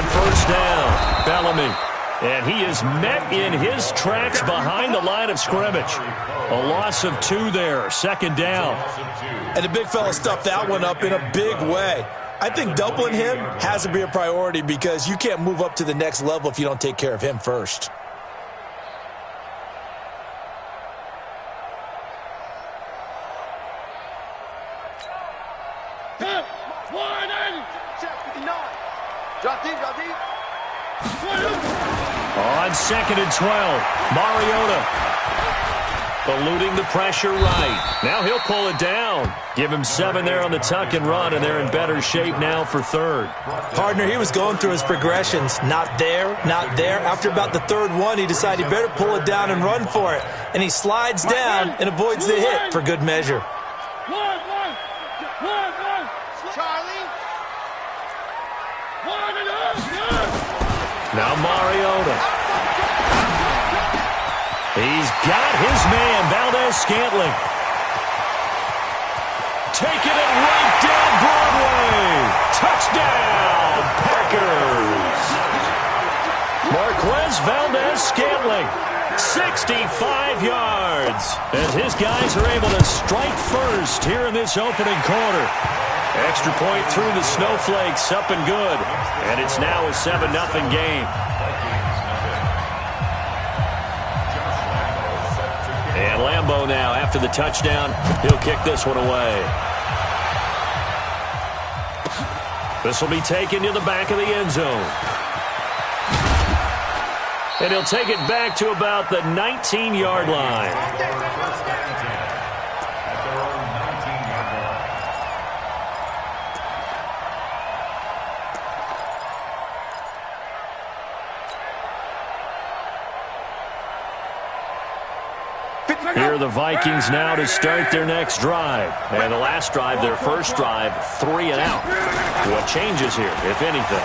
On first down, Bellamy. And he is met in his tracks behind the line of scrimmage. A loss of 2 there, second down. And the big fella stuffed that one up in a big way. I think doubling him has to be a priority because you can't move up to the next level if you don't take care of him first. On second and 12, Mariota eluding the pressure right. Now he'll pull it down. Give him 7 there on the tuck and run, and they're in better shape now for third. Partner, he was going through his progressions. Not there, not there. After about the third one, he decided he better pull it down and run for it. And he slides down and avoids the hit for good measure. Now Mariota. He's got his man, Valdez-Scantling. Taking it right down Broadway. Touchdown, Packers. Marquez Valdez-Scantling, 65 yards. As his guys are able to strike first here in this opening quarter. Extra point through the snowflakes, up and good. And it's now a 7-0 game. And Lambeau now, after the touchdown, he'll kick this one away. This will be taken to the back of the end zone. And he'll take it back to about the 19-yard line. Here are the Vikings now to start their next drive. And the last drive, their first drive, 3 and out. What changes here, if anything?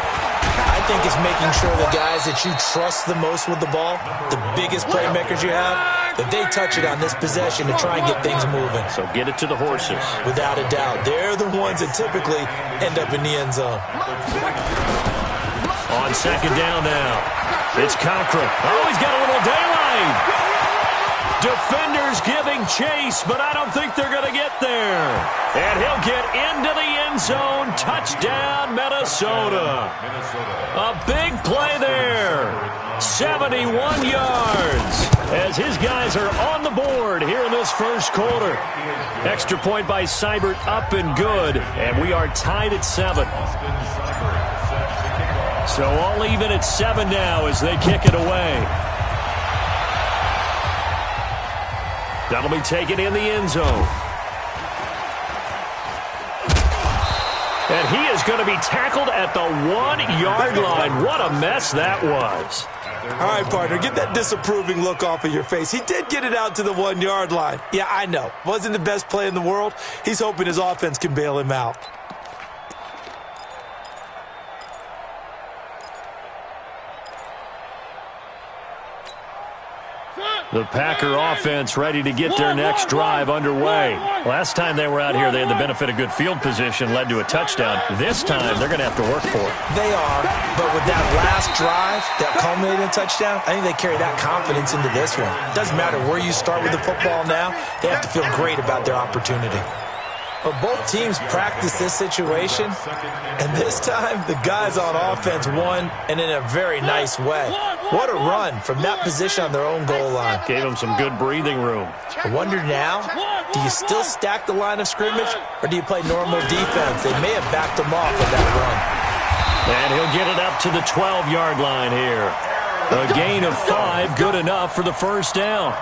I think it's making sure the guys that you trust the most with the ball, the biggest playmakers you have, that they touch it on this possession to try and get things moving. So get it to the horses. Without a doubt. They're the ones that typically end up in the end zone. On second down now, it's Cochran. Oh, he's got a little daylight. Defenders giving chase, but I don't think they're going to get there. And he'll get into the end zone. Touchdown, Minnesota. A big play there. 71 yards as his guys are on the board here in this first quarter. Extra point by Seibert, up and good. And we are tied at 7. So all even at 7 now as they kick it away. That'll be taken in the end zone. And he is going to be tackled at the 1-yard line. What a mess that was. All right, partner, get that disapproving look off of your face. He did get it out to the 1-yard line. Yeah, I know. Wasn't the best play in the world. He's hoping his offense can bail him out. The Packer offense ready to get their next drive underway. Last time they were out here, they had the benefit of good field position, led to a touchdown. This time, they're going to have to work for it. They are, but with that last drive that culminated in a touchdown, I think they carry that confidence into this one. It doesn't matter where you start with the football now. They have to feel great about their opportunity. But both teams practice this situation, and this time the guys on offense won, and in a very nice way. What a run from that position on their own goal line. Gave them some good breathing room. I wonder now, do you still stack the line of scrimmage, or do you play normal defense? They may have backed them off with that run. And he'll get it up to the 12-yard line here. A gain of 5, good enough for the first down.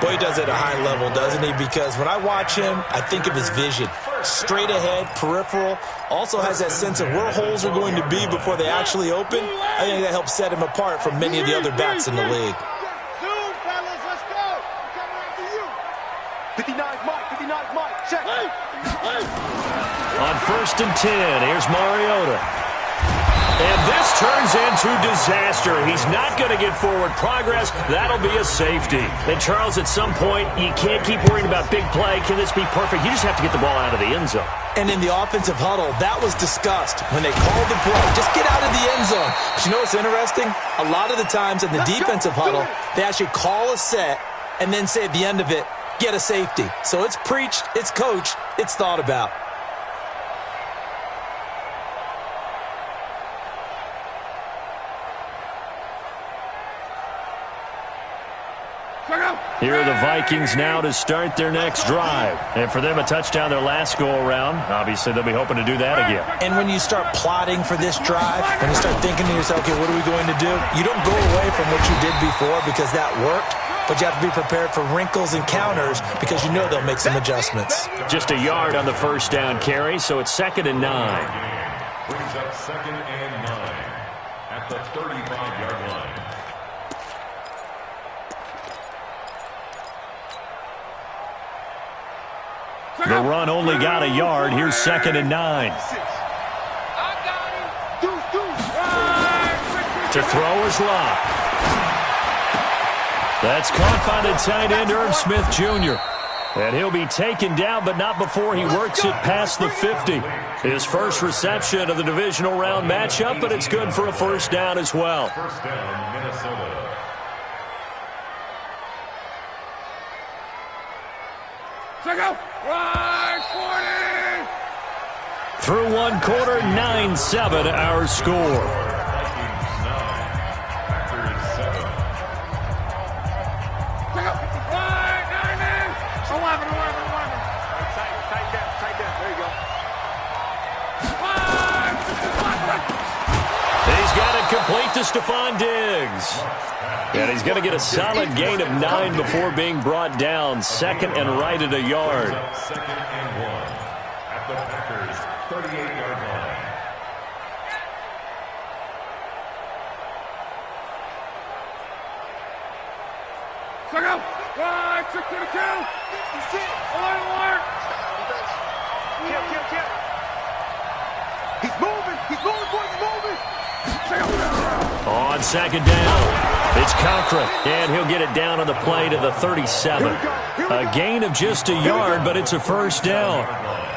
Boy, he does it at a high level, doesn't he? Because when I watch him, I think of his vision. Straight ahead, peripheral, also has that sense of where holes are going to be before they actually open. I think that helps set him apart from many of the other backs in the league. 59 Mike, check. On first and 10, here's Mariota. And this turns into disaster. He's not going to get forward progress. That'll be a safety. And, Charles, at some point, you can't keep worrying about big play. Can this be perfect? You just have to get the ball out of the end zone. And in the offensive huddle, that was discussed when they called the play. Just get out of the end zone. But you know what's interesting? A lot of the times in the defensive huddle, they actually call a set and then say at the end of it, get a safety. So it's preached, it's coached, it's thought about. Here are the Vikings now to start their next drive. And for them, a touchdown their last go-around. Obviously, they'll be hoping to do that again. And when you start plotting for this drive, when you start thinking to yourself, okay, what are we going to do? You don't go away from what you did before because that worked, but you have to be prepared for wrinkles and counters because you know they'll make some adjustments. Just a yard on the first down carry, so it's 2nd and 9. Brings up 2nd and 9 at the 35-yard line. The run only got a yard. Here's 2nd and 9. To throw is Locke. That's caught by the tight end, Irv Smith Jr. And he'll be taken down, but not before he works it past the 50. His first reception of the divisional round matchup, but it's good for a first down as well. First down, Minnesota. Through one quarter, 9-7 our score. Vikings 9, Packers 7. He's got it complete to Stephon Diggs. And he's going to get a solid gain of 9 before being brought down. 2nd and right at a yard. 2nd and 1 at the Packers 38-yard line. He's moving, boys, he's moving. On 2nd down, it's Cochran, and he'll get it down on the play to the 37. A gain of just a yard, but it's a first down.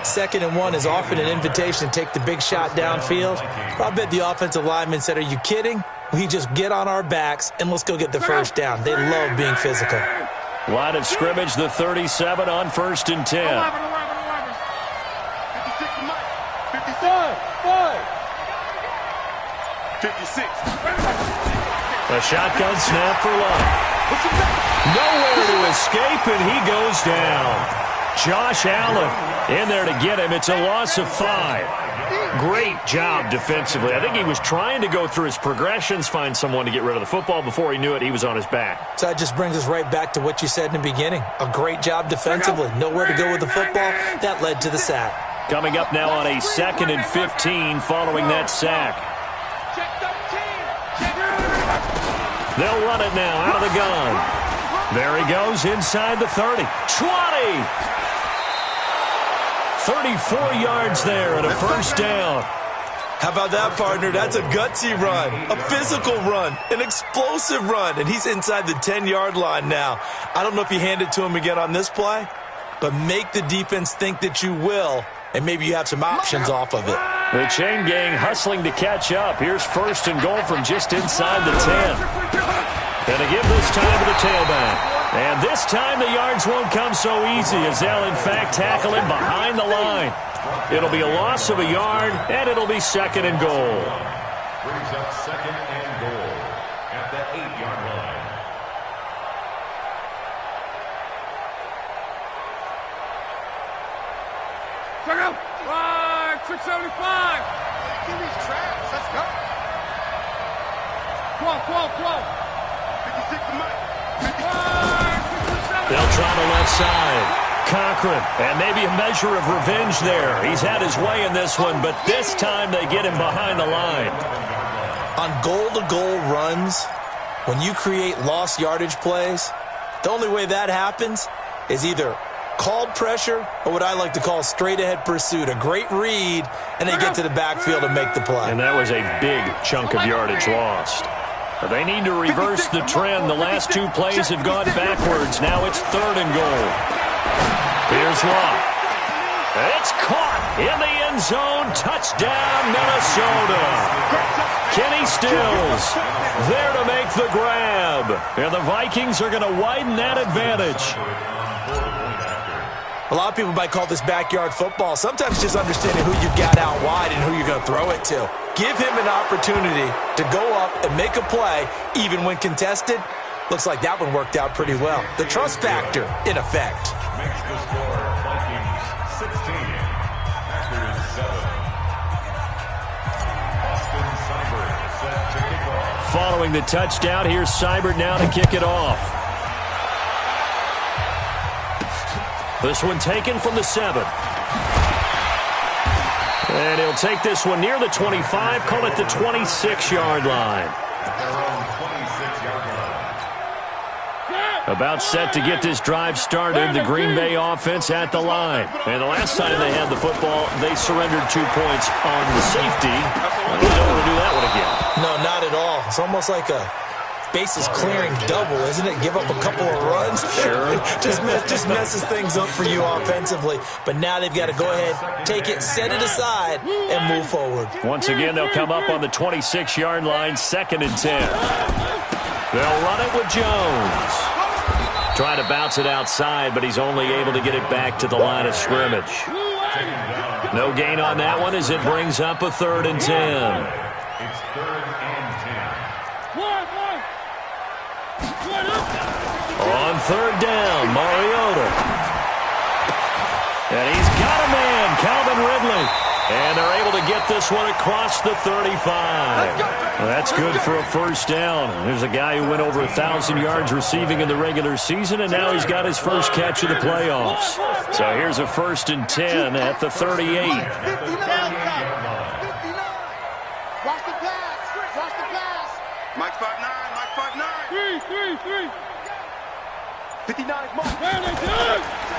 2nd and 1 is often an invitation to take the big shot downfield. I bet the offensive lineman said, are you kidding? We just get on our backs and let's go get the first down. They love being physical. Line of scrimmage, the 37 on 1st and 10. 56. A shotgun snap for Love. Nowhere to escape, and he goes down. Josh Allen in there to get him. It's a loss of 5. Great job defensively. I think he was trying to go through his progressions, find someone to get rid of the football. Before he knew it, he was on his back. So that just brings us right back to what you said in the beginning. A great job defensively. Nowhere to go with the football. That led to the sack. Coming up now on a 2nd and 15 following that sack. They'll run it now out of the gun. There he goes inside the 30. 20. 34 yards there and a first down. How about that, partner? That's a gutsy run, a physical run, an explosive run, and he's inside the 10-yard line now. I don't know if you hand it to him again on this play, but make the defense think that you will, and maybe you have some options off of it. The chain gang hustling to catch up. Here's 1st and goal from just inside the 10. Gonna give this time to the tailback. And this time the yards won't come so easy as they'll in fact tackle him behind the line. It'll be a loss of a yard, and it'll be 2nd and goal. Brings up 2nd and goal at the 8-yard line. Check out. 675. Give me traps. Let's go. 12. 56 to Mike. They'll try the left side. Cochran, and maybe a measure of revenge there. He's had his way in this one, but this time they get him behind the line. On goal-to-goal runs, when you create lost yardage plays, the only way that happens is either called pressure or what I like to call straight-ahead pursuit. A great read, and they get to the backfield and make the play. And that was a big chunk of yardage lost. But they need to reverse the trend. The last two plays have gone backwards. Now it's 3rd and goal. Here's Locke. It's caught in the end zone. Touchdown, Minnesota. Kenny Stills there to make the grab. And the Vikings are going to widen that advantage. A lot of people might call this backyard football. Sometimes just understanding who you got out wide and who you're going to throw it to. Give him an opportunity to go up and make a play, even when contested. Looks like that one worked out pretty well. The trust factor, in effect. Makes the score Vikings 16, Packers 7. Austin Seibert set to kick off. Following the touchdown, here's Seibert now to kick it off. This one taken from the 7. And he'll take this one near the 25, call it the 26-yard line. About set to get this drive started, the Green Bay offense at the line. And the last time they had the football, they surrendered 2 points on the safety. They don't want to do that one again. No, not at all. It's almost like a bases clearing double, isn't it? Give up a couple of runs. Sure. just messes things up for you offensively. But now they've got to go ahead, take it, set it aside, and move forward. Once again, they'll come up on the 26-yard line, 2nd and 10. They'll run it with Jones. Trying to bounce it outside, but he's only able to get it back to the line of scrimmage. No gain on that one as it brings up a 3rd and 10. It's 3rd and 10. On 3rd down, Mariota. And he's got a man, Calvin Ridley. And they're able to get this one across the 35. Well, that's good for a 1st down. There's a guy who went over 1,000 yards receiving in the regular season, and now he's got his first catch of the playoffs. So here's a 1st and 10 at the 38. Watch the pass. Watch the pass. Mike 5'9", Mike 5'9". 3. 59 is Mike.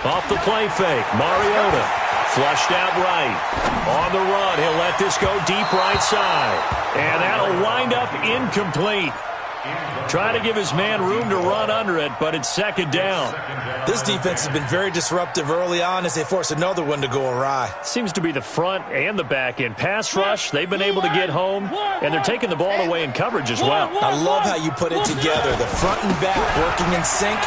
Off the play fake, Mariota. Flushed out right. On the run, he'll let this go deep right side. And that'll wind up incomplete. Trying to give his man room to run under it, but it's 2nd down. This defense has been very disruptive early on as they force another one to go awry. Seems to be the front and the back end. Pass rush, they've been able to get home, and they're taking the ball away in coverage as well. I love how you put it together. The front and back working in sync.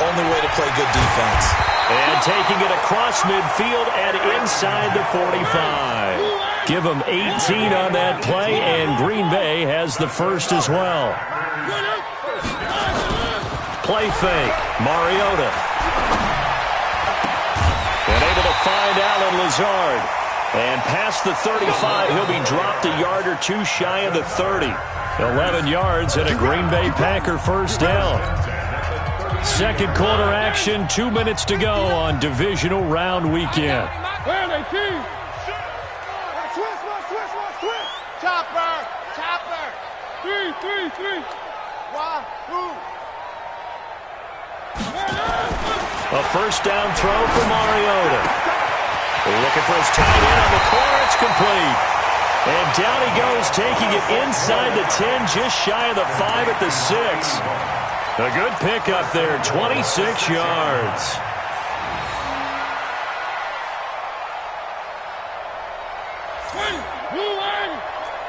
Only way to play good defense. And taking it across midfield and inside the 45. Give them 18 on that play, and Green Bay has the first as well. Play fake, Mariota. And able to find Allen Lazard. And past the 35, he'll be dropped a yard or two shy of the 30. 11 yards and a Green Bay Packer 1st down. 2nd quarter action, 2 minutes to go on divisional round weekend. Where they keep? Switch. Chopper. 3. Wahoo. A 1st down throw for Mariota. Looking for his tight end on the corner. It's complete. And down he goes, taking it inside the 10, just shy of the 5 at the 6. A good pickup there, 26 yards.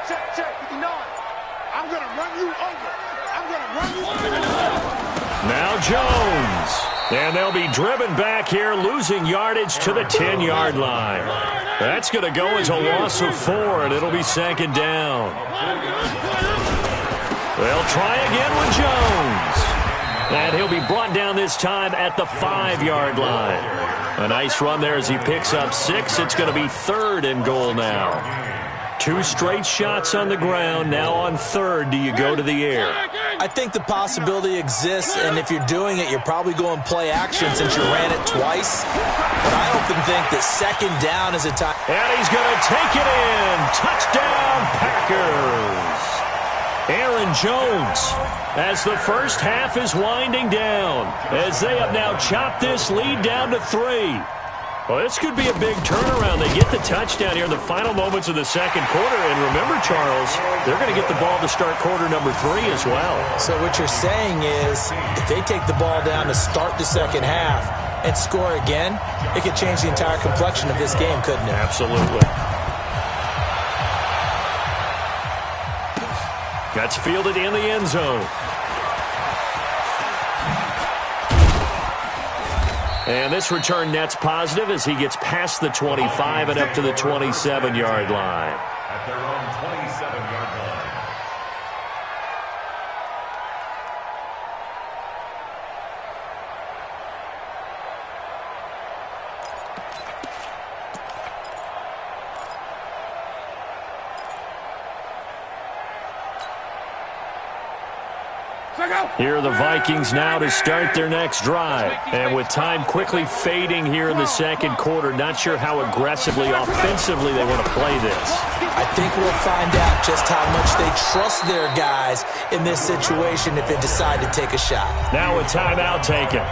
Check, 59. I'm going to run you over. Now Jones. And they'll be driven back here, losing yardage to the 10-yard line. That's going to go as a loss of 4, and it'll be 2nd down. They'll try again with Jones. And he'll be brought down this time at the 5-yard line. A nice run there as he picks up 6. It's going to be 3rd and goal now. 2 straight shots on the ground. Now on 3rd, do you go to the air? I think the possibility exists, and if you're doing it, you're probably going play action since you ran it twice. But I often think that 2nd down is a time. And he's going to take it in. Touchdown, Packers. Aaron Jones, as the first half is winding down, as they have now chopped this lead down to 3. Well, this could be a big turnaround. They get the touchdown here in the final moments of the second quarter. And remember, Charles, they're going to get the ball to start quarter number 3 as well. So what you're saying is if they take the ball down to start the second half and score again, it could change the entire complexion of this game, couldn't it? Absolutely. That's fielded in the end zone. And this return net's positive as he gets past the 25 and up to the 27-yard line. At their own 27-yard line. Here are the Vikings now to start their next drive. And with time quickly fading here in the second quarter, not sure how aggressively, offensively they want to play this. I think we'll find out just how much they trust their guys in this situation if they decide to take a shot. Now a timeout taken.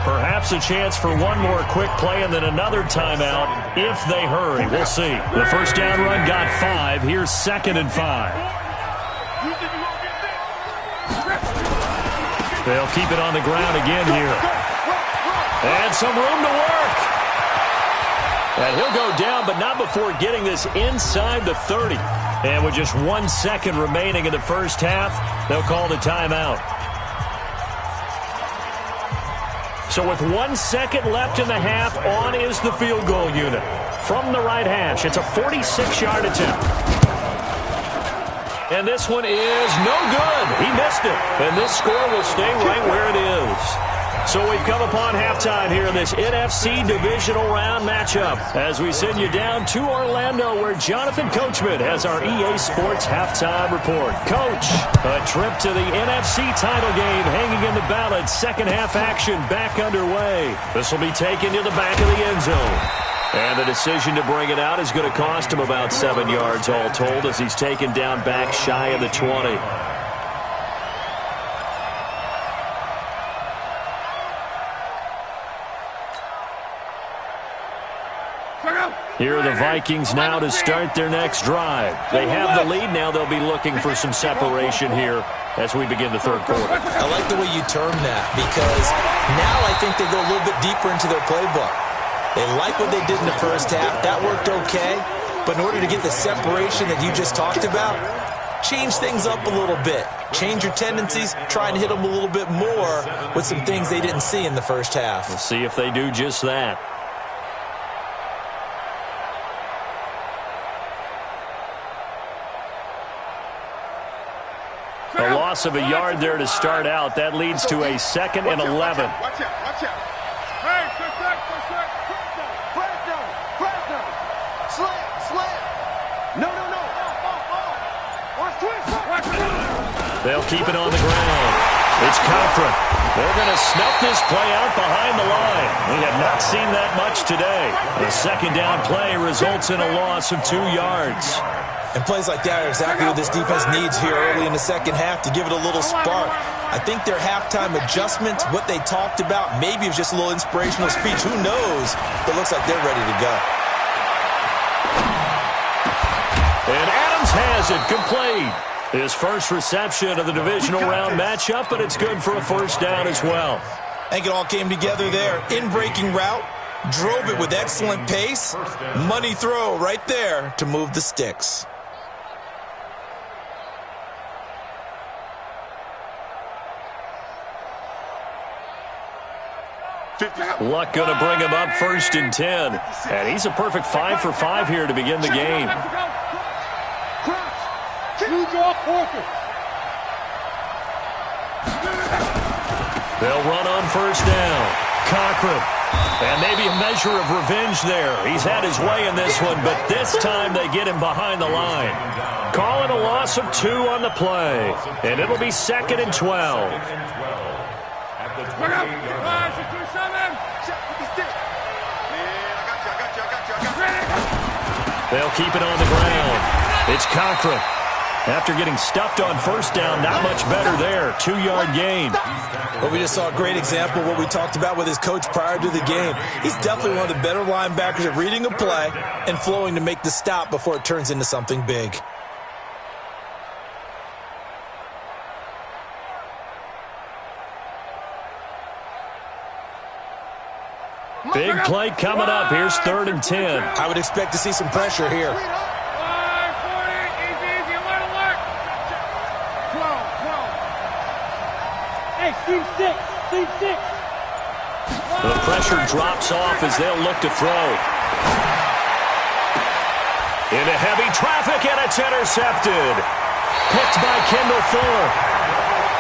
Perhaps a chance for one more quick play and then another timeout if they hurry. We'll see. The first down run got 5. Here's 2nd and 5. They'll keep it on the ground again here. And some room to work. And he'll go down, but not before getting this inside the 30. And with just 1 second remaining in the first half, they'll call the timeout. So with 1 second left in the half, on is the field goal unit. From the right hash, it's a 46-yard attempt. And this one is no good. He missed it. And this score will stay right where it is. So we've come upon halftime here in this NFC divisional round matchup as we send you down to Orlando where Jonathan Coachman has our EA Sports halftime report. Coach, a trip to the NFC title game hanging in the balance. Second half action back underway. This will be taken to the back of the end zone. And the decision to bring it out is going to cost him about 7 yards all told as he's taken down back shy of the 20. Here are the Vikings now to start their next drive. They have the lead now. They'll be looking for some separation here as we begin the third quarter. I like the way you term that because now I think they go a little bit deeper into their playbook. They like what they did in the first half. That worked okay. But in order to get the separation that you just talked about, change things up a little bit. Change your tendencies. Try and hit them a little bit more with some things they didn't see in the first half. We'll see if they do just that. A loss of a yard there to start out. That leads to a 2nd and 11. Watch out, watch out. Hey, they'll keep it on the ground. It's Cochran. They're going to snuff this play out behind the line. We have not seen that much today. The second down play results in a loss of 2 yards. And plays like that are exactly what this defense needs here early in the second half to give it a little spark. I think their halftime adjustments, what they talked about, maybe it was just a little inspirational speech. Who knows? But it looks like they're ready to go. And Adams has it complete. His first reception of the divisional round matchup, but it's good for a first down as well. I think it all came together there. In-breaking route, drove it with excellent pace. Money throw right there to move the sticks. Luck going to bring him up 1st and 10. And he's a perfect 5 for 5 here to begin the game. They'll run on first down. Cochran. And maybe a measure of revenge there. He's had his way in this one, but this time they get him behind the line. Calling a loss of 2 on the play. And it'll be 2nd and 12. They'll keep it on the ground. It's Cochran. After getting stuffed on first down, not much better there. 2-yard gain. Well, we just saw a great example of what we talked about with his coach prior to the game. He's definitely one of the better linebackers at reading a play and flowing to make the stop before it turns into something big. Big play coming up. Here's 3rd and 10. I would expect to see some pressure here. The pressure drops off as they'll look to throw. Into heavy traffic, and it's intercepted. Picked by Kendall Fuller.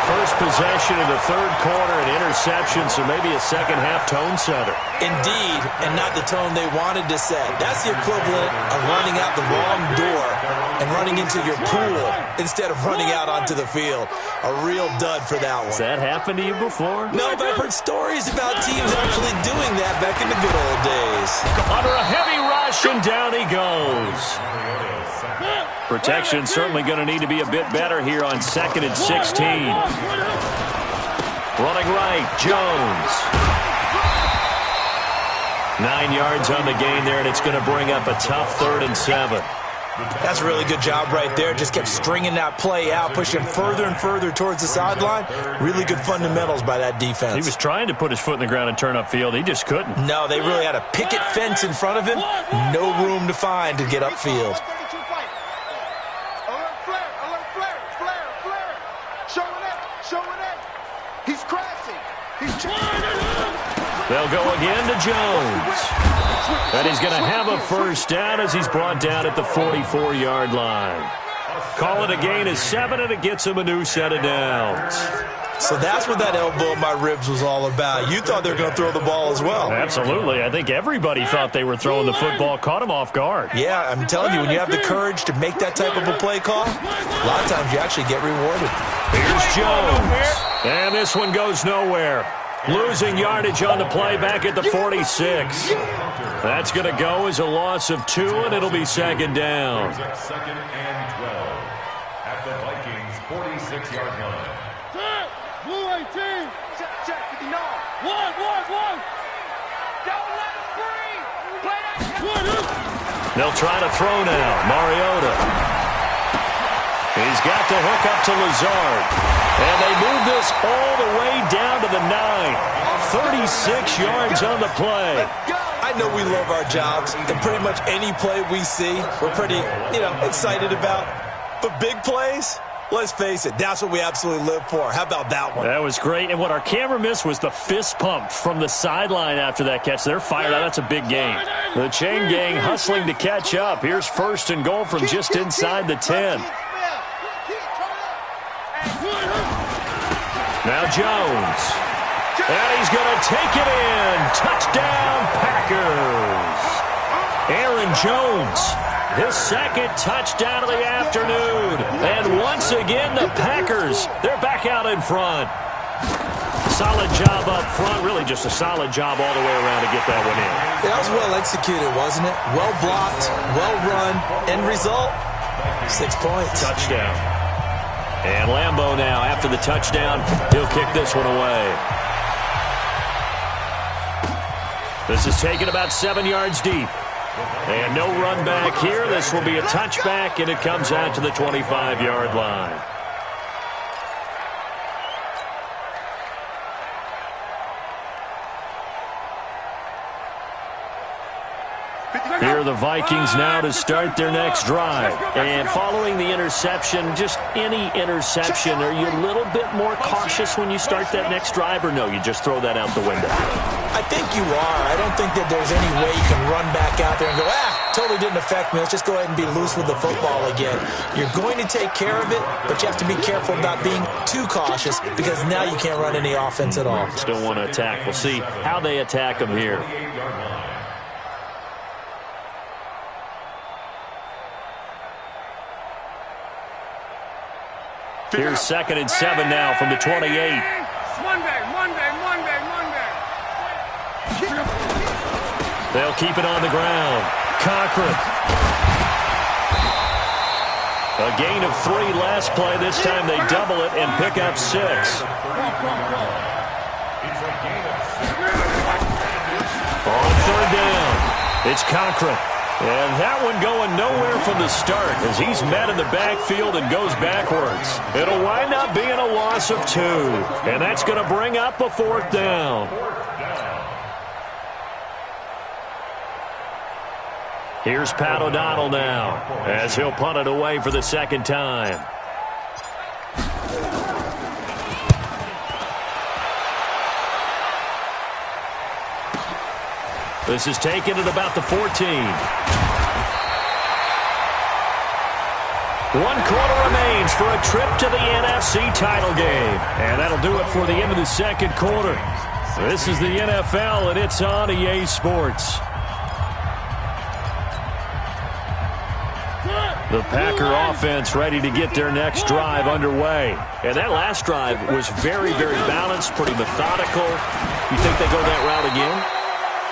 First possession of the 3rd quarter, an interception, so maybe a second-half tone setter. Indeed, and not the tone they wanted to set. That's the equivalent of running out the wrong door and running into your pool instead of running out onto the field. A real dud for that one. Has that happened to you before? No, but I've heard stories about teams actually doing that back in the good old days. Under a heavy rush, and down he goes. Protection certainly going to need to be a bit better here on 2nd and 16. Running right, Jones. 9 yards on the gain there, and it's going to bring up a tough 3rd and 7. That's a really good job right there. Just kept stringing that play out, pushing further and further towards the sideline. Really good fundamentals by that defense. He was trying to put his foot in the ground and turn upfield. He just couldn't. No, they really had a picket fence in front of him. No room to find to get upfield. They'll go again to Jones. And he's going to have a first down as he's brought down at the 44-yard line. Call it a gain of 7, and it gets him a new set of downs. So that's what that elbow in my ribs was all about. You thought they were going to throw the ball as well. Absolutely. I think everybody thought they were throwing the football, caught him off guard. Yeah, I'm telling you, when you have the courage to make that type of a play call, a lot of times you actually get rewarded. Here's Jones. And this one goes nowhere. Losing yardage on the play back at the 46. That's going to go as a loss of 2, and it'll be 2nd down. 2nd and 12 at the Vikings' 46-yard line. Blue 18. Check 59. One. Don't let him breathe. Play that. They'll try to throw now. Mariota. He's got the hook up to Lazard. And they move this all the way down to the 9. 36 yards on the play. I know we love our jobs, and pretty much any play we see, we're pretty, excited about. But big plays, let's face it, that's what we absolutely live for. How about that one? That was great. And what our camera missed was the fist pump from the sideline after that catch. They're fired out. That's a big gain. The chain gang hustling to catch up. Here's 1st and goal from just inside the 10. Now Jones. And he's going to take it in. Touchdown, Packers. Aaron Jones, his 2nd touchdown of the afternoon. And once again, the Packers, they're back out in front. Solid job up front. Really just a solid job all the way around to get that one in. That was well executed, wasn't it? Well blocked, well run. End result, 6 points. Touchdown. And Lambeau now, after the touchdown, he'll kick this one away. This is taken about 7 yards deep. And no run back here. This will be a touchback, and it comes out to the 25-yard line. Here are the Vikings now to start their next drive. And following the interception, just any interception, are you a little bit more cautious when you start that next drive, or no, you just throw that out the window? I think you are. I don't think that there's any way you can run back out there and go, totally didn't affect me. Let's just go ahead and be loose with the football again. You're going to take care of it, but you have to be careful about being too cautious because now you can't run any offense at all. Still want to attack. We'll see how they attack them here. Here's 2nd and 7 now from the 28. Monday. They'll keep it on the ground. Cochran. A gain of 3 last play. This time they double it and pick up 6. On third down, it's Cochran. And that one going nowhere from the start as he's met in the backfield and goes backwards. It'll wind up being a loss of 2. And that's going to bring up a 4th down. Here's Pat O'Donnell now as he'll punt it away for the 2nd time. This is taken at about the 14. 1 quarter remains for a trip to the NFC title game. And that'll do it for the end of the 2nd quarter. This is the NFL, and it's on EA Sports. The Packer offense ready to get their next drive underway. And that last drive was very, very balanced, pretty methodical. You think they go that route again?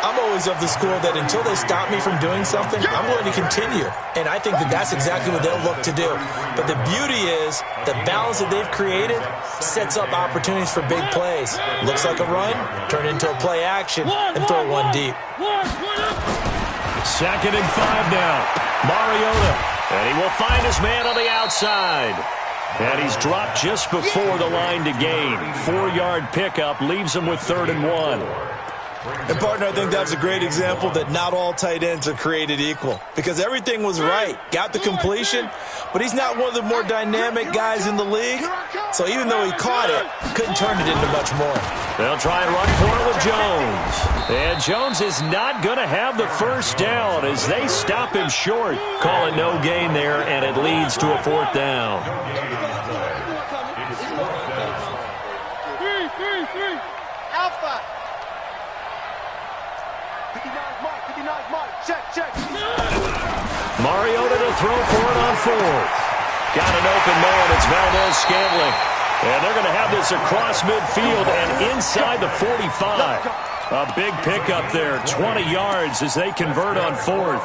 I'm always of the school that until they stop me from doing something, I'm going to continue. And I think that that's exactly what they'll look to do. But the beauty is the balance that they've created sets up opportunities for big plays. Looks like a run, turn into a play action, and throw one deep. 2nd and 5 now. Mariota. And he will find his man on the outside. And he's dropped just before the line to gain. 4-yard pickup leaves him with 3rd and 1. And, partner, I think that's a great example that not all tight ends are created equal. Because everything was right. Got the completion, but he's not one of the more dynamic guys in the league. So even though he caught it, couldn't turn it into much more. They'll try and run for it with Jones. And Jones is not going to have the 1st down as they stop him short. Call it no gain there, and it leads to a 4th down. Alpha. Check. Mariota to throw for it on 4th. Got an open man. It's Valdes-Scantling. And they're going to have this across midfield and inside the 45. A big pickup there, 20 yards as they convert on 4th.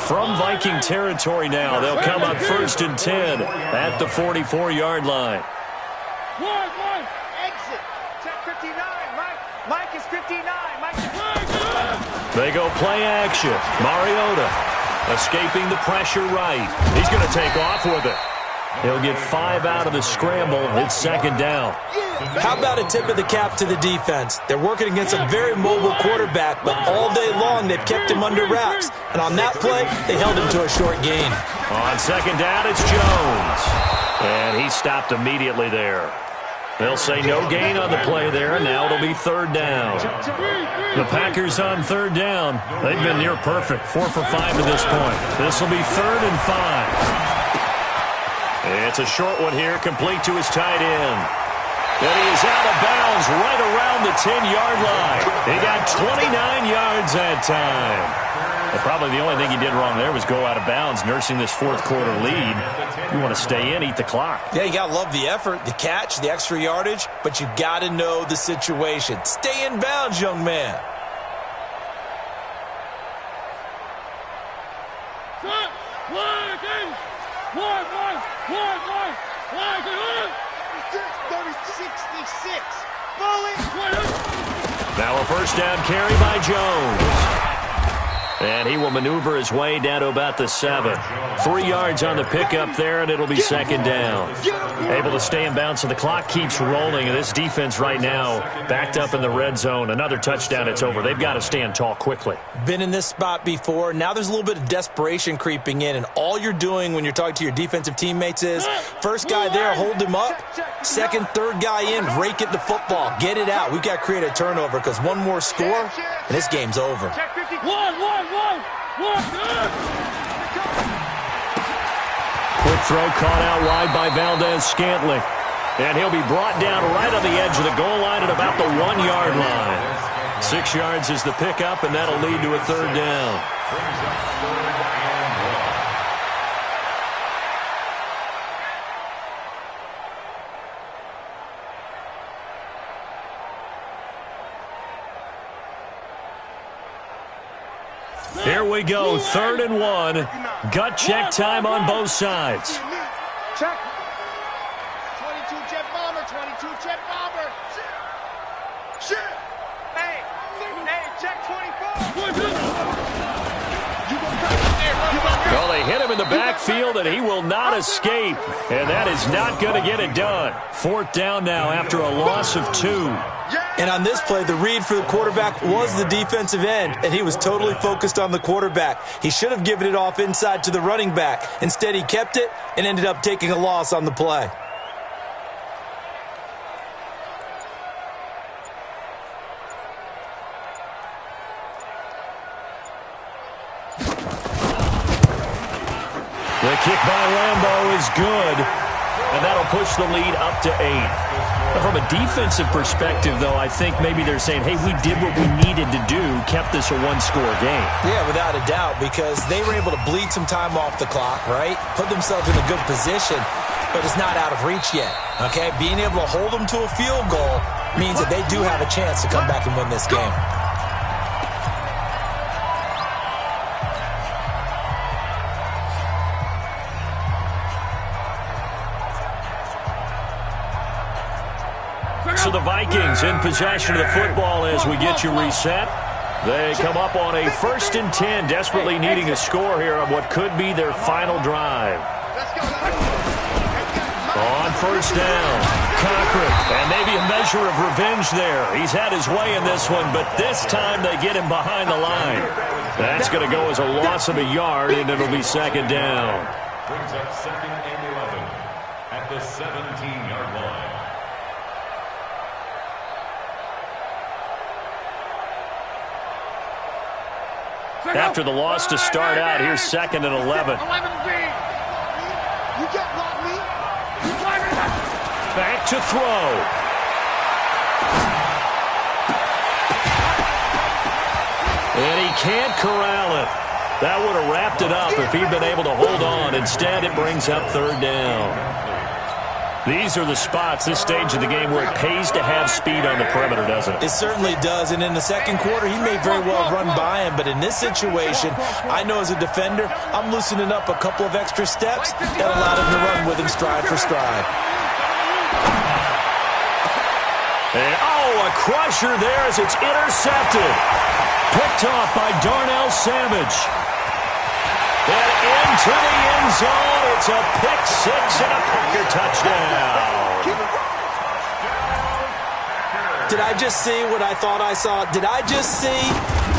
From Viking territory now, they'll come up 1st and 10 at the 44-yard line. Exit. Check 59. Mike is 59. They go play action. Mariota escaping the pressure right. He's going to take off with it. He'll get 5 out of the scramble. It's 2nd down. How about a tip of the cap to the defense? They're working against a very mobile quarterback, but all day long they've kept him under wraps. And on that play, they held him to a short gain. On 2nd down, it's Jones. And he stopped immediately there. They'll say no gain on the play there. Now it'll be 3rd down. The Packers on 3rd down. They've been near perfect. 4 for 5 to this point. This will be 3rd and 5. It's a short one here, complete to his tight end. And he is out of bounds right around the 10-yard line. He got 29 yards that time. And probably the only thing he did wrong there was go out of bounds, nursing this 4th quarter lead. You want to stay in, eat the clock. Yeah, you got to love the effort, the catch, the extra yardage, but you got to know the situation. Stay in bounds, young man. Now a 1st down carry by Jones. And he will maneuver his way down to about the 7. 3 yards on the pickup there, and it'll be 2nd down. Able to stay in bounds, so the clock keeps rolling. And this defense right now backed up in the red zone. Another touchdown, it's over. They've got to stand tall quickly. Been in this spot before. Now there's a little bit of desperation creeping in, and all you're doing when you're talking to your defensive teammates is, first guy there, hold him up. 2nd, 3rd guy in, rake at the football. Get it out. We've got to create a turnover because one more score, and this game's over. Quick throw caught out wide by Valdes-Scantling. And he'll be brought down right on the edge of the goal line at about the 1-yard line. 6 yards is the pickup, and that'll lead to a 3rd down. Here we go, 3rd and 1. Gut check time on both sides. Check. 22 jet bomber, 22 jet bomber. Shit. Hey, check 24. Well, they hit him in the backfield, and he will not escape. And that is not going to get it done. 4th down now after a loss of 2. And on this play, the read for the quarterback was the defensive end, and he was totally focused on the quarterback. He should have given it off inside to the running back. Instead, he kept it and ended up taking a loss on the play. The kick by Lambeau is good, and that'll push the lead up to 8. But from a defensive perspective, though, I think maybe they're saying, hey, we did what we needed to do, kept this a one-score game. Yeah, without a doubt, because they were able to bleed some time off the clock, right? Put themselves in a good position, but it's not out of reach yet, okay? Being able to hold them to a field goal means that they do have a chance to come back and win this game. So the Vikings in possession of the football as we get you reset. They come up on a 1st and 10, desperately needing a score here on what could be their final drive. On 1st down, Cochran, and maybe a measure of revenge there. He's had his way in this one, but this time they get him behind the line. That's going to go as a loss of a yard, and it'll be 2nd down. Brings up 2nd and 11 at the 17-yard line. After the loss to start out, here's 2nd and 11. 11B. You get block me. Back to throw. And he can't corral it. That would have wrapped it up if he'd been able to hold on. Instead, it brings up 3rd down. These are the spots, this stage of the game, where it pays to have speed on the perimeter, doesn't it? It certainly does, and in the second quarter, he may very well run by him, but in this situation, I know as a defender, I'm loosening up a couple of extra steps that allowed him to run with him stride for stride. And, a crusher there as it's intercepted. Picked off by Darnell Savage. And into the end zone, it's a pick 6 and a Packer touchdown. Did I just see what I thought I saw? Did I just see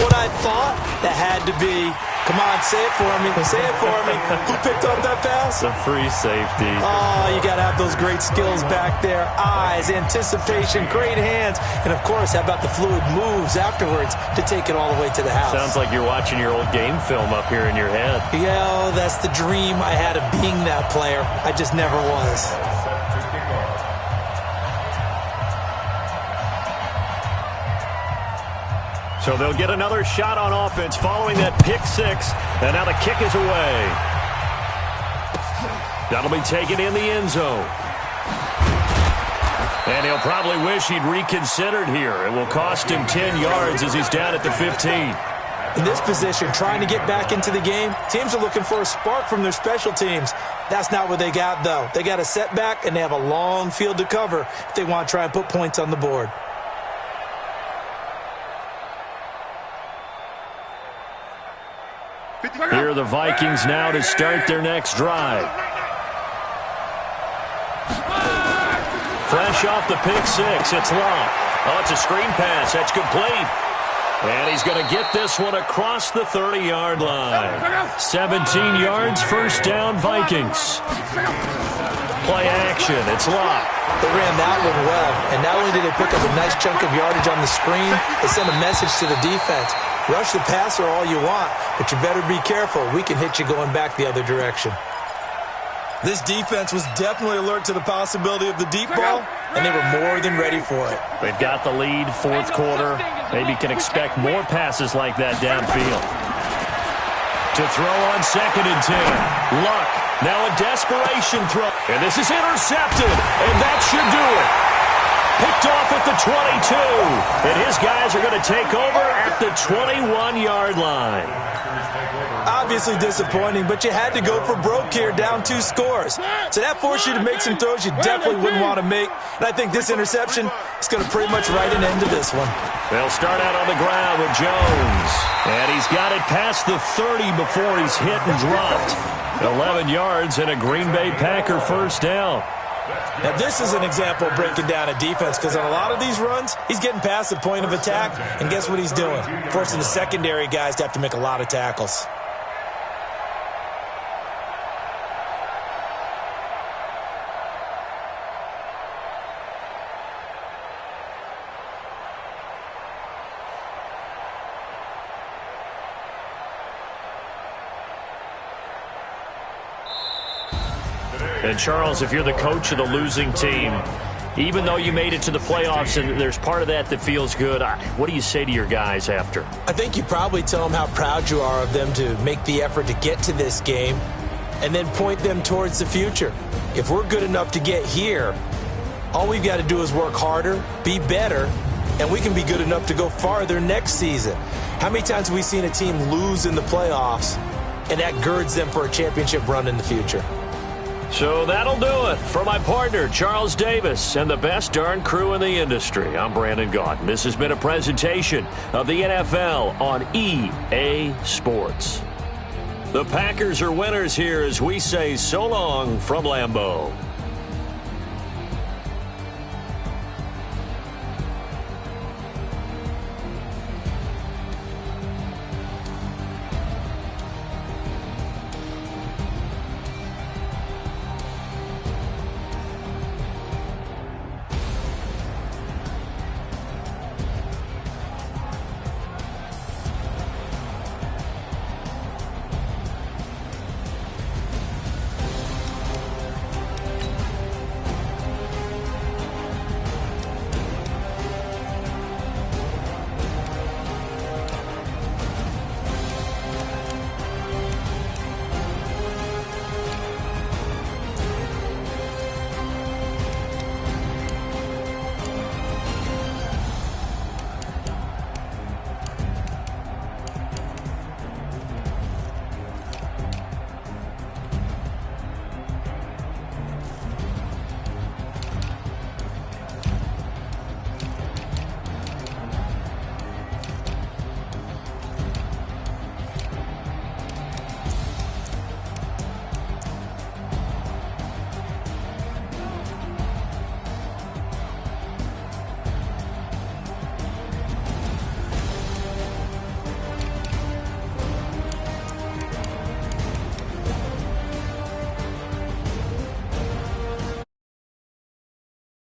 what I thought? That had to be. Come on, say it for me. Say it for me. Who picked up that pass? The free safety. Oh, you got to have those great skills back there. Eyes, anticipation, great hands. And, of course, how about the fluid moves afterwards to take it all the way to the house? Sounds like you're watching your old game film up here in your head. Yeah, that's the dream I had of being that player. I just never was. So they'll get another shot on offense following that pick 6. And now the kick is away. That'll be taken in the end zone. And he'll probably wish he'd reconsidered here. It will cost him 10 yards as he's down at the 15. In this position, trying to get back into the game, teams are looking for a spark from their special teams. That's not what they got, though. They got a setback, and they have a long field to cover if they want to try and put points on the board. Here are the Vikings now to start their next drive. Fresh off the pick 6, it's Locke. Oh, it's a screen pass. That's complete. And he's going to get this one across the 30-yard line. 17 yards, 1st down, Vikings. Play action, it's Locke. They ran that one well, and not only did they pick up a nice chunk of yardage on the screen, they sent a message to the defense. Rush the passer all you want, but you better be careful. We can hit you going back the other direction. This defense was definitely alert to the possibility of the deep ball, and they were more than ready for it. They've got the lead, 4th quarter. Maybe can expect more passes like that downfield. To throw on 2nd and 10. Luck, now a desperation throw. And this is intercepted, and that should do it. Picked off at the 22. And his guys are going to take over at the 21-yard line. Obviously disappointing, but you had to go for broke here, down 2 scores. So that forced you to make some throws you definitely wouldn't want to make. And I think this interception is going to pretty much write an end to this one. They'll start out on the ground with Jones. And he's got it past the 30 before he's hit and dropped. 11 yards and a Green Bay Packer first down. Now, this is an example of breaking down a defense, because on a lot of these runs, he's getting past the point of attack, and guess what he's doing? Forcing the secondary guys to have to make a lot of tackles. And, Charles, if you're the coach of the losing team, even though you made it to the playoffs and there's part of that that feels good, what do you say to your guys after? I think you probably tell them how proud you are of them to make the effort to get to this game and then point them towards the future. If we're good enough to get here, all we've got to do is work harder, be better, and we can be good enough to go farther next season. How many times have we seen a team lose in the playoffs, and that girds them for a championship run in the future? So that'll do it for my partner, Charles Davis, and the best darn crew in the industry. I'm Brandon Gaudin. This has been a presentation of the NFL on EA Sports. The Packers are winners here as we say so long from Lambeau.